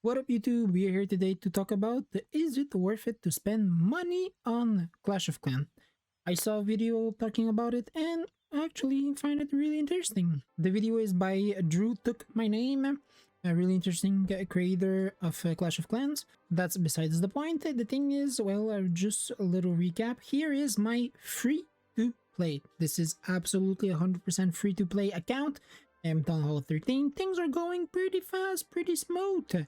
What up, YouTube? We are here today to talk about is it worth it to spend money on Clash of Clans? I saw a video talking about it and actually find it really interesting. The video is by Drew Took My Name, a really interesting creator of Clash of Clans. That's besides the point. The thing is, well, just a little recap. Here is my free to play. This is absolutely 100% free to play account. I'm Town Hall 13. Things are going pretty fast, pretty smooth.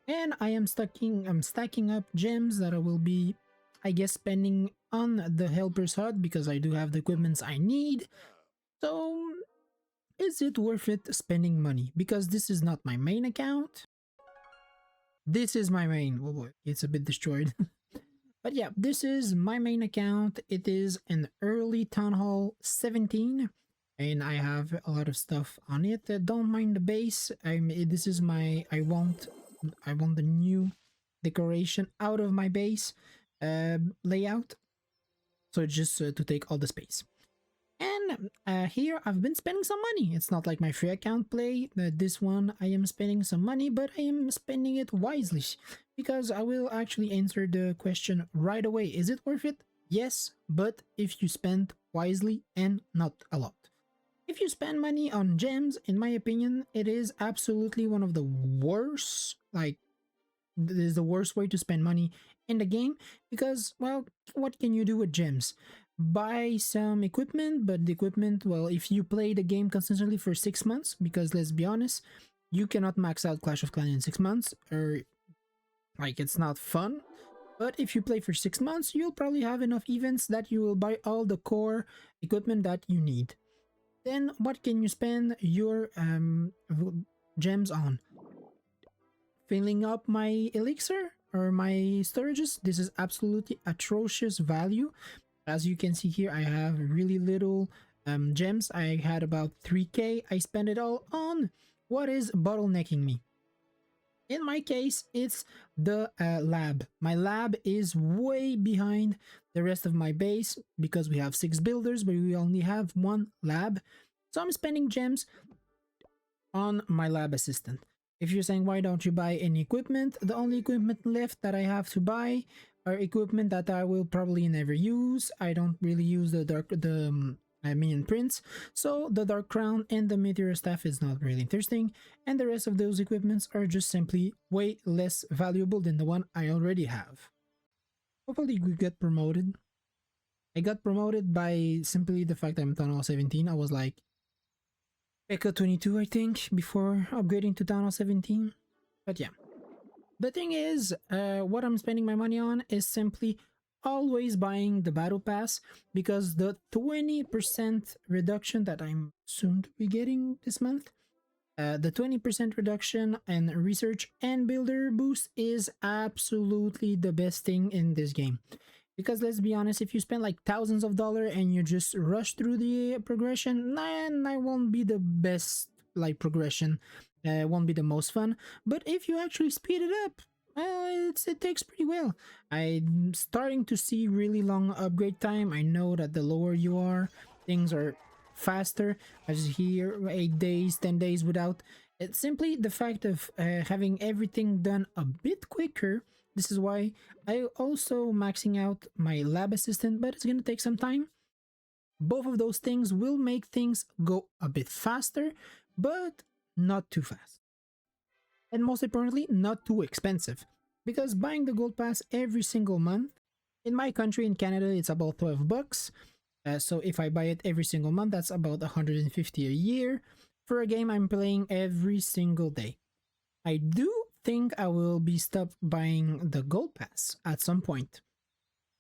And I'm stacking up gems that I will be, I guess, spending on the helper's hut because I do have the equipments I need. So is it worth it spending money? Because this is not my main account. This is my main. Oh boy, it's a bit destroyed. But yeah, this is my main account. It is an early Town Hall 17. And I have a lot of stuff on it. Don't mind the base. This is my I want the new decoration out of my base layout, so just to take all the space. And here I've been spending some money. It's not like my free account play. This one I am spending some money, but I am spending it wisely because I will actually answer the question right away. Is it worth it? Yes, but if you spend wisely and not a lot. If you spend money on gems, in my opinion, it is absolutely one of the worst, like, this is the worst way to spend money in the game because, well, what can you do with gems? Buy some equipment, but the equipment, well, if you play the game consistently for 6 months, because let's be honest, you cannot max out Clash of Clans in 6 months, or, like, it's not fun. But if you play for 6 months, you'll probably have enough events that you will buy all the core equipment that you need. Then what can you spend your gems on? Filling up my elixir or my storages. This is absolutely atrocious value. As you can see here, I have really little gems. I had about 3k. I spent it all on what is bottlenecking me. In my case, it's the lab. My lab is way behind the rest of my base because we have 6 builders, but we only have 1 lab. So I'm spending gems on my lab assistant. If you're saying, why don't you buy any equipment? The only equipment left that I have to buy are equipment that I will probably never use. I don't really use the minion prints, so the dark crown and the meteor staff is not really interesting, and the rest of those equipments are just simply way less valuable than the one I already have. Hopefully we get promoted. I got promoted by simply the fact I'm Town Hall 17. I was like Pekka 22, I think, before upgrading to Town Hall 17. But yeah, the thing is, what I'm spending my money on is simply always buying the battle pass because the 20% reduction that I'm soon to be getting this month, the 20% reduction in research and builder boost is absolutely the best thing in this game. Because let's be honest, if you spend like thousands of dollars and you just rush through the progression, that won't be the best like progression. Won't be the most fun. But if you actually speed it up, well, it takes pretty well. I'm starting to see really long upgrade time. I know that the lower you are, things are faster. As here, 8 days, 10 days without. It's simply the fact of having everything done a bit quicker. This is why I also maxing out my lab assistant, but it's gonna take some time. Both of those things will make things go a bit faster, but not too fast. And most importantly, not too expensive. Because buying the gold pass every single month, in my country, in Canada, it's about 12 bucks. So if I buy it every single month, that's about 150 a year for a game I'm playing every single day. I do think I will be stopped buying the gold pass at some point.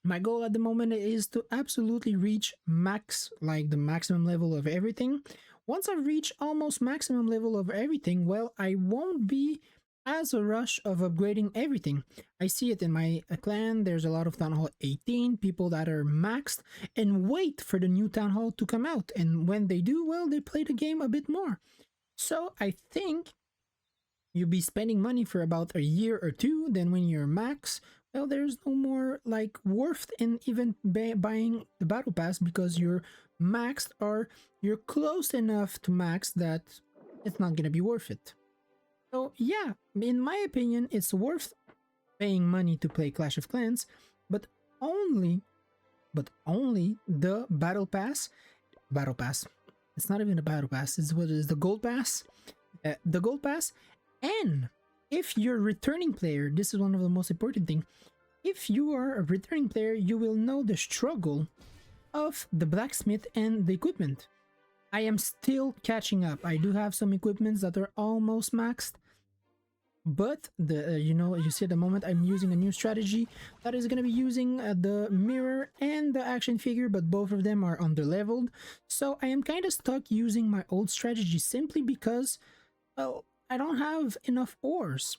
My goal at the moment is to absolutely reach max, like the maximum level of everything. Once I've reached almost maximum level of everything, well, I won't be as a rush of upgrading everything. I see it in my clan. There's a lot of Town Hall 18 people that are maxed and wait for the new Town Hall to come out. And when they do, well, they play the game a bit more. So I think you'll be spending money for about a year or two. Then when you're max, well, there's no more like worth in even buying the battle pass because you're maxed or you're close enough to max that it's not gonna be worth it. So yeah, in my opinion, it's worth paying money to play Clash of Clans, but only only the battle pass. It's not even a battle pass. It's what is the gold pass. The gold pass, and if you're a returning player, this is one of the most important thing. If you are a returning player, you will know the struggle of the blacksmith and the equipment. I am still catching up. I do have some equipments that are almost maxed, but the you know, you see at the moment I'm using a new strategy that is going to be using the mirror and the action figure, but both of them are under leveled. So I am kind of stuck using my old strategy simply because, well, I don't have enough ores.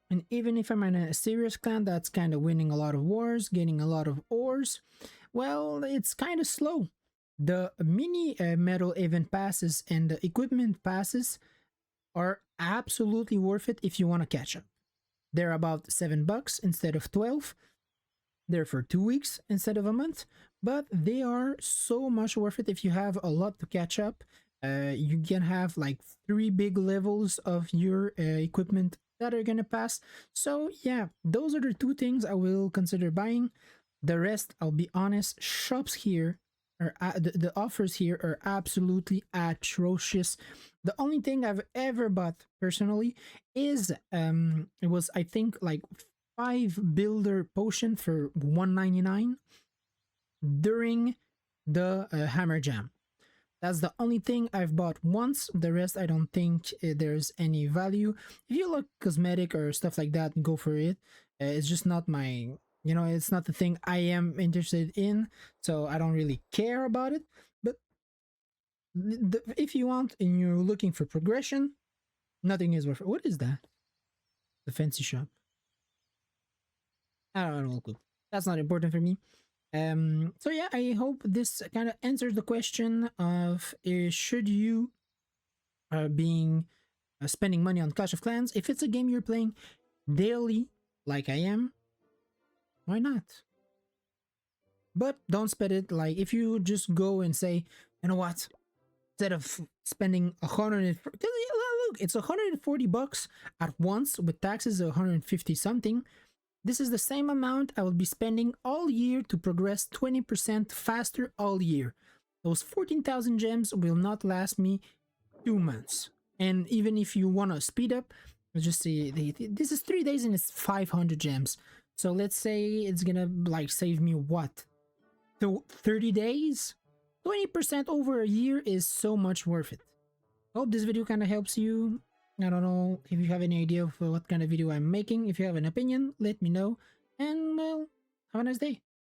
And even if I'm in a serious clan that's kind of winning a lot of wars, getting a lot of ores, well, it's kind of slow. The mini metal event passes and the equipment passes are absolutely worth it if you want to catch up. They're about $7 instead of 12. They're for 2 weeks instead of a month, but they are so much worth it if you have a lot to catch up. You can have like 3 big levels of your equipment that are gonna pass. So yeah, those are the 2 things I will consider buying. The rest, I'll be honest, shops here are the offers here are absolutely atrocious. The only thing I've ever bought personally is it was, I think, like 5 builder potion for 199 during the hammer jam. That's the only thing I've bought once. The rest, I don't think there's any value. If you look cosmetic or stuff like that, go for it. It's just not my, you know, it's not the thing I am interested in. So I don't really care about it. But if you want and you're looking for progression, nothing is worth it. What is that? The fancy shop. I don't know. That's not important for me. So yeah, I hope this kind of answers the question of should you being spending money on Clash of Clans. If it's a game you're playing daily like I am, why not? But don't spend it. Like, if you just go and say, you know what, instead of spending 100, look, it's $140 at once with taxes of 150 something. This is the same amount I will be spending all year to progress 20% faster all year. Those 14,000 gems will not last me 2 months. And even if you want to speed up, let's just say this is 3 days and it's 500 gems. So let's say it's gonna like save me what? 30 days? 20% over a year is so much worth it. Hope this video kind of helps you. I don't know if you have any idea of what kind of video I'm making. If you have an opinion, let me know. And well, have a nice day.